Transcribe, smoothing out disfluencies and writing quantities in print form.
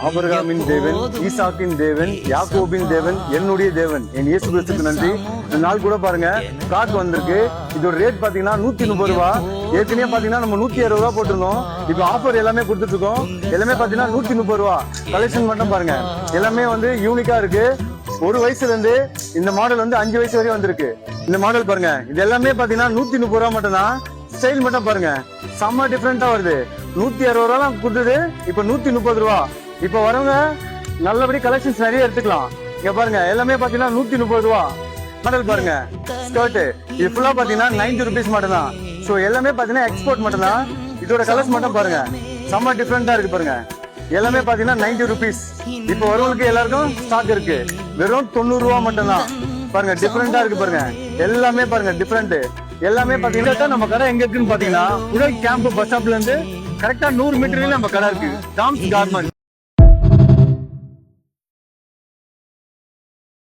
ஆபிரகாமின் தேவன், ஈசாக்கின் தேவன், யாக்கோபின் தேவன், என்னுடைய தேவன், என் இயேசு கிறிஸ்துக்கு நன்றி. இந்த நாள் கூட பாருங்க கார்டு வந்திருக்கு. இதோட ரேட் பாத்தீங்கன்னா 130 ரூபா. ஏற்கனவே பாத்தீங்கன்னா நம்ம 160 ரூபா போட்டிருந்தோம். இப்போ ஆஃபர் எல்லாமே கொடுத்துட்டு இருக்கோம். எல்லாமே பாத்தீங்கன்னா 130 ரூபா. கலெக்ஷன் மட்டும் பாருங்க, எல்லாமே வந்து யூனிக்கா இருக்கு. ஒரு வயசுல இருந்து இந்த மாடல் வந்து 5 வயசு வரையும் வந்திருக்கு. இந்த மாடல் பாருங்க, இது எல்லாமே பாத்தீங்கன்னா 130 ரூபா மட்டும் தான். ஸ்டைல் மட்டும் பாருங்க, செம்ம டிஃபரெண்டா வருது. 160 ரூபா கொடுத்தது இப்ப 130 ரூபா. இப்ப வரவங்க நல்லபடி கலெக்ஷன்ஸ் நிறைய எடுத்துக்கலாம். இங்க பாருங்க, எல்லாமே பாத்தீங்கன்னா 130 ரூபா. மாடல் பாருங்க, ஸ்கர்ட் இது ஃபுல்லா பாத்தீங்கன்னா 90 ருபீஸ் மட்டும் தான். சோ எல்லாமே பாத்தீங்கன்னா எக்ஸ்போர்ட் மட்டும் தான். இதோட கலர்ஸ் மட்டும் பாருங்க, செம்ம டிஃபரெண்டா இருக்கு பாருங்க. எல்லாமே பாத்தீங்கன்னா 90 ருபீஸ். இப்ப வரவங்களுக்கு எல்லாருக்கும் ஸ்டாக் இருக்கு. வெறும் 90 ரூபா மட்டும் தான். பாருங்க டிஃபரெண்டா இருக்கு பாருங்க, எல்லாமே பாருங்க டிஃபரெண்ட். எல்லாமே பாத்தீங்கன்னா நம்ம கடை எங்க இருக்குன்னு பாத்தீங்கன்னா உடல் கேம்ப் பஸ் ஸ்டாப்ல இருந்து கரெக்டா 100 மீட்டர்ல நம்ம கடை இருக்கு. Tom's garment.